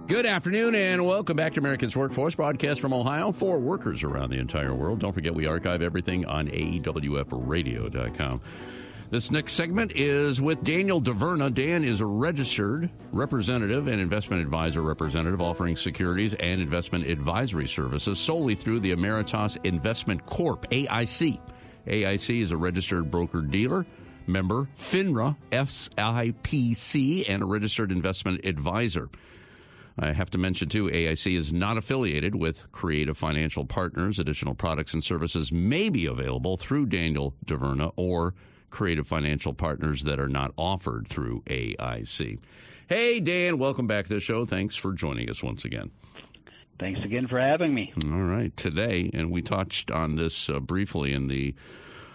Good afternoon and welcome back to America's Workforce, broadcast from Ohio for workers around the entire world. Don't forget we archive everything on AEWFradio.com. This next segment is with Daniel DeVerna. Dan is a registered representative and investment advisor representative offering securities and investment advisory services solely through the Emeritus Investment Corp, AIC. AIC is a registered broker-dealer, member FINRA, SIPC, and a registered investment advisor. I have to mention, too, AIC is not affiliated with Creative Financial Partners. Additional products and services may be available through Daniel DeVerna or Creative Financial Partners that are not offered through AIC. Hey, Dan, welcome back to the show. Thanks for joining us once again. Thanks again for having me. All right. Today, and we touched on this briefly in the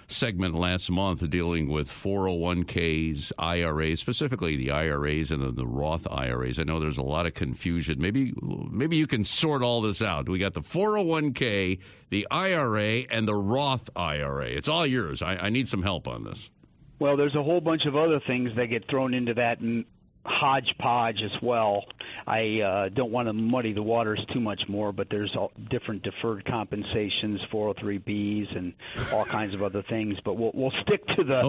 segment last month dealing with 401ks, IRAs, specifically the IRAs and the Roth IRAs. I know there's a lot of confusion. Maybe you can sort all this out. We got the 401k, the IRA, and the Roth IRA. It's all yours. I need some help on this. Well, there's a whole bunch of other things that get thrown into that hodgepodge as well. I don't want to muddy the waters too much more, but there's all different deferred compensations, 403Bs, and all kinds of other things. But we'll stick to the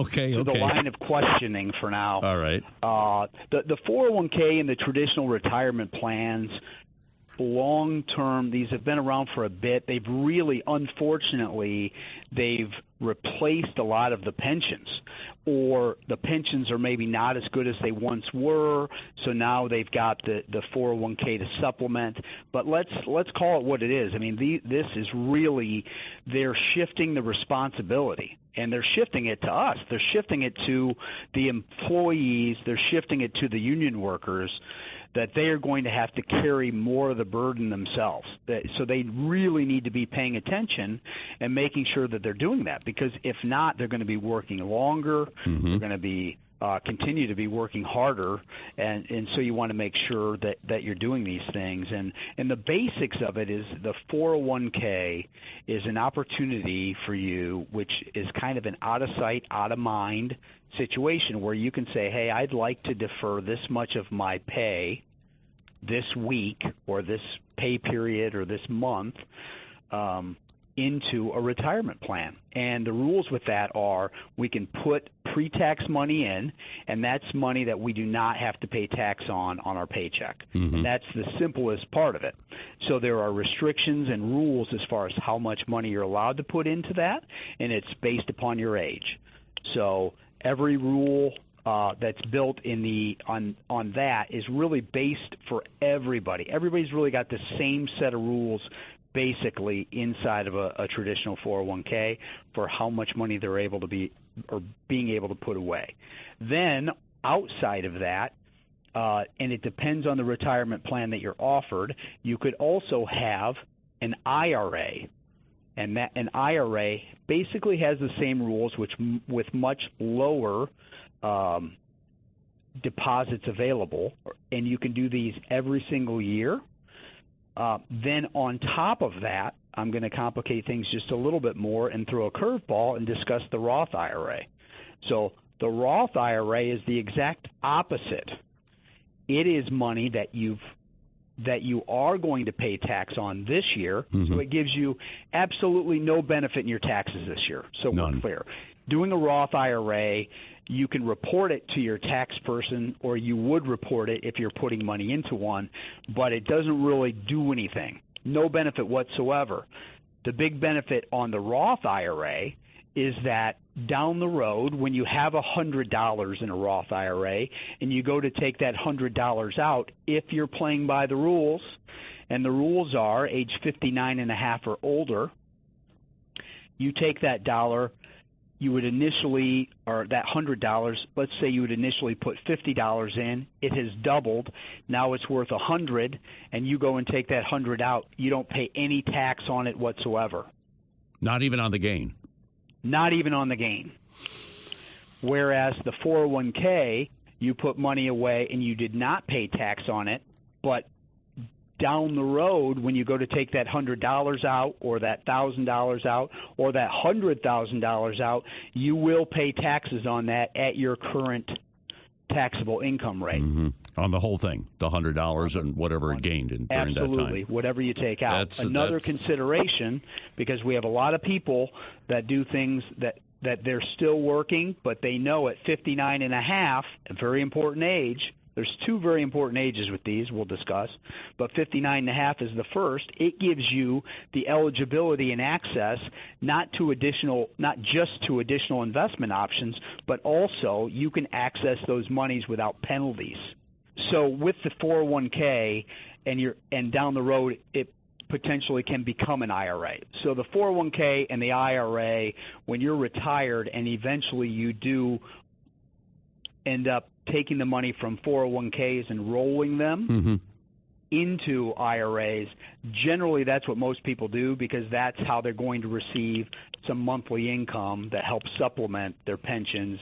line of questioning for now. All right. The 401k and the traditional retirement plans, long-term, these have been around for a bit. They've really, unfortunately, they've replaced a lot of the pensions, or the pensions are maybe not as good as they once were, so now they've got the 401k to supplement. But let's call it what it is. I mean, this is really, they're shifting the responsibility, and they're shifting it to us. They're shifting it to the employees. They're shifting it to the union workers, that they are going to have to carry more of the burden themselves. So they really need to be paying attention and making sure that they're doing that, because if not, they're going to be working longer. Mm-hmm. They're going to be continue to be working harder, and so you want to make sure that you're doing these things. And the basics of it is the 401k is an opportunity for you, which is kind of an out of sight, out of mind situation where you can say, hey, I'd like to defer this much of my pay this week or this pay period or this month into a retirement plan. And the rules with that are we can put pre-tax money in, and that's money that we do not have to pay tax on our paycheck. Mm-hmm. And that's the simplest part of it. So there are restrictions and rules as far as how much money you're allowed to put into that, and it's based upon your age. So every rule that's built on that is really based for everybody. Everybody's really got the same set of rules basically inside of a traditional 401k for how much money they're able to be or being able to put away. Then outside of that, and it depends on the retirement plan that you're offered, you could also have an IRA. And that an IRA basically has the same rules, which with much lower deposits available, and you can do these every single year. Then on top of that, I'm going to complicate things just a little bit more and throw a curveball and discuss the Roth IRA. So the Roth IRA is the exact opposite. It is money that you are going to pay tax on this year, mm-hmm. so it gives you absolutely no benefit in your taxes this year. So None. We're clear. Doing a Roth IRA, you can report it to your tax person, or you would report it if you're putting money into one, but it doesn't really do anything. No benefit whatsoever. The big benefit on the Roth IRA is that down the road, when you have $100 in a Roth IRA and you go to take that $100 out, if you're playing by the rules, and the rules are age 59 and a half or older, you take that dollar, you would initially, or that $100, let's say you would initially put $50 in, it has doubled, now it's worth $100, and you go and take that $100 out, you don't pay any tax on it whatsoever. Not even on the gain? Not even on the gain. Whereas the 401k, you put money away and you did not pay tax on it, but down the road when you go to take that $100 out or that $1,000 out or that $100,000 out, you will pay taxes on that at your current taxable income rate. On the whole thing, the $100 and whatever it gained during that time. Absolutely, whatever you take out. Another consideration, because we have a lot of people that do things that they're still working, but they know at 59 and a half, a very important age. There's two very important ages with these we'll discuss, but 59 and a half is the first. It gives you the eligibility and access not just to additional investment options, but also you can access those monies without penalties. So with the 401k and down the road, it potentially can become an IRA. So the 401k and the IRA, when you're retired and eventually you do end up taking the money from 401ks and rolling them into IRAs, generally that's what most people do because that's how they're going to receive some monthly income that helps supplement their pensions,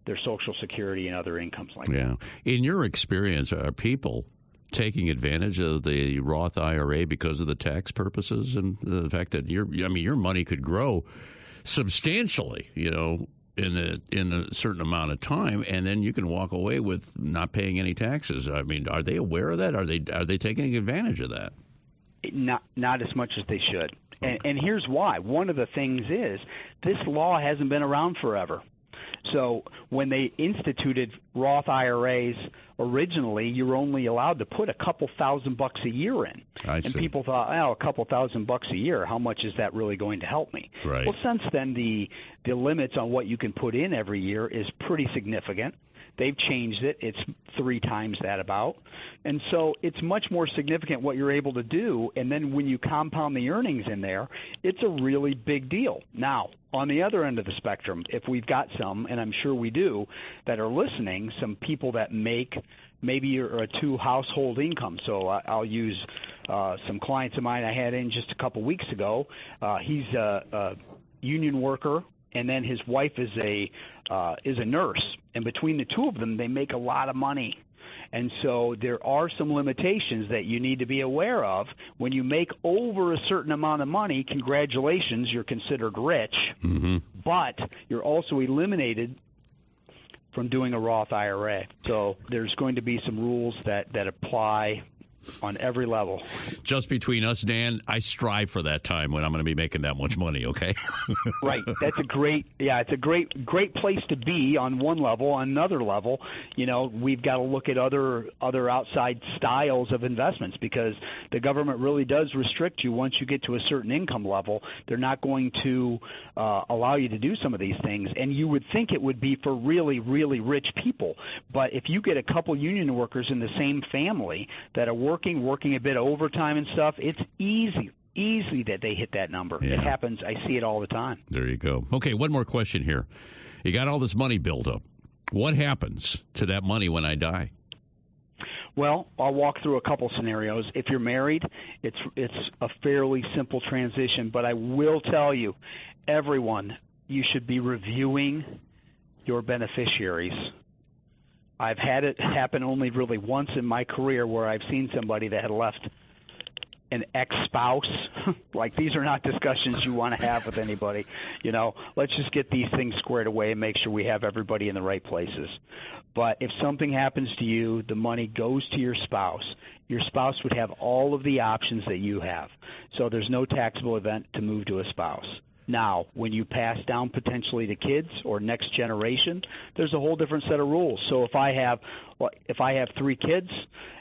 their Social Security, and other incomes like that. In your experience, are people taking advantage of the Roth IRA because of the tax purposes and the fact that your money could grow substantially, in a certain amount of time, and then you can walk away with not paying any taxes? I mean, are they aware of that? Are they taking advantage of that? Not as much as they should. And here's why. One of the things is this law hasn't been around forever. So when they instituted Roth IRAs originally, you were only allowed to put a couple $1,000 a year in. And people thought, a couple $1,000 a year, how much is that really going to help me? Right. Well, since then, the limits on what you can put in every year is pretty significant. They've changed it. It's 3 times that about. And so it's much more significant what you're able to do. And then when you compound the earnings in there, it's a really big deal. Now, on the other end of the spectrum, if we've got some, and I'm sure we do, that are listening, some people that make maybe a 2 household income. So I'll use some clients of mine I had in just a couple weeks ago. He's a union worker, and then his wife is a nurse. And between the two of them, they make a lot of money. And so there are some limitations that you need to be aware of. When you make over a certain amount of money, congratulations, you're considered rich. But you're also eliminated from doing a Roth IRA. So there's going to be some rules that apply on every level. Just between us, Dan, I strive for that time when I'm going to be making that much money, okay? Right. That's a great place to be on one level. On another level, we've got to look at other outside styles of investments because the government really does restrict you once you get to a certain income level. They're not going to allow you to do some of these things. And you would think it would be for really, really rich people. But if you get a couple union workers in the same family that are working a bit of overtime and stuff, it's easy that they hit that number. Yeah. It happens. I see it all the time. There you go. Okay, one more question here. You got all this money built up. What happens to that money when I die? Well, I'll walk through a couple scenarios. If you're married, it's a fairly simple transition, but I will tell you, everyone, you should be reviewing your beneficiaries. I've had it happen only really once in my career where I've seen somebody that had left an ex-spouse. Like, these are not discussions you want to have with anybody. Let's just get these things squared away and make sure we have everybody in the right places. But if something happens to you, the money goes to your spouse. Your spouse would have all of the options that you have. So there's no taxable event to move to a spouse. Now, when you pass down potentially to kids or next generation, there's a whole different set of rules. So if I have 3 kids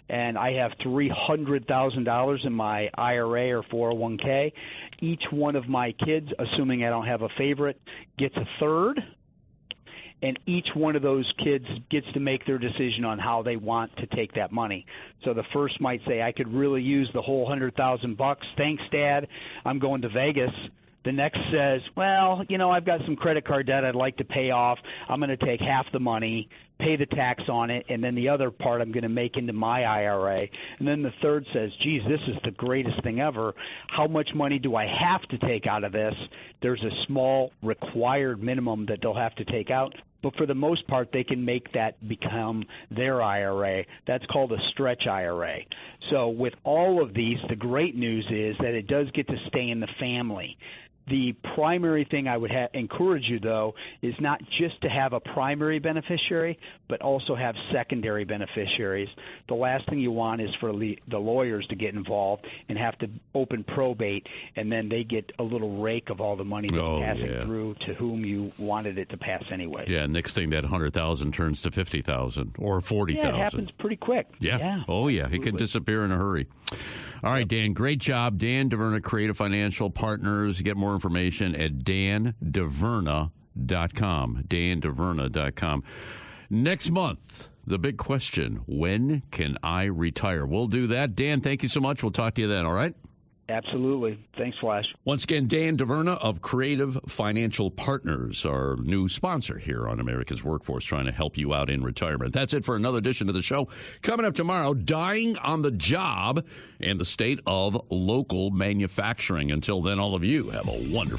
and I have $300,000 in my IRA or 401k, each one of my kids, assuming I don't have a favorite, gets a third. And each one of those kids gets to make their decision on how they want to take that money. So the first might say, I could really use the whole $100,000. Thanks, Dad. I'm going to Vegas. The next says, well, I've got some credit card debt I'd like to pay off. I'm going to take half the money, pay the tax on it, and then the other part I'm going to make into my IRA. And then the third says, geez, this is the greatest thing ever. How much money do I have to take out of this? There's a small required minimum that they'll have to take out. But for the most part, they can make that become their IRA. That's called a stretch IRA. So with all of these, the great news is that it does get to stay in the family. The primary thing I would encourage you, though, is not just to have a primary beneficiary, but also have secondary beneficiaries. The last thing you want is for the lawyers to get involved and have to open probate, and then they get a little rake of all the money that's passing through to whom you wanted it to pass anyway. Yeah, next thing that 100,000 turns to 50,000 or 40,000. Yeah, it happens pretty quick. Yeah. Oh, yeah. Absolutely. It can disappear in a hurry. All right, Dan, great job. Dan DeVerna, Creative Financial Partners. Get more information at DanDeVerna.com. DanDeVerna.com. Next month, the big question, when can I retire? We'll do that. Dan, thank you so much. We'll talk to you then, all right? Absolutely. Thanks, Flash. Once again, Dan DeVerna of Creative Financial Partners, our new sponsor here on America's Workforce, trying to help you out in retirement. That's it for another edition of the show. Coming up tomorrow, dying on the job and the state of local manufacturing. Until then, all of you have a wonderful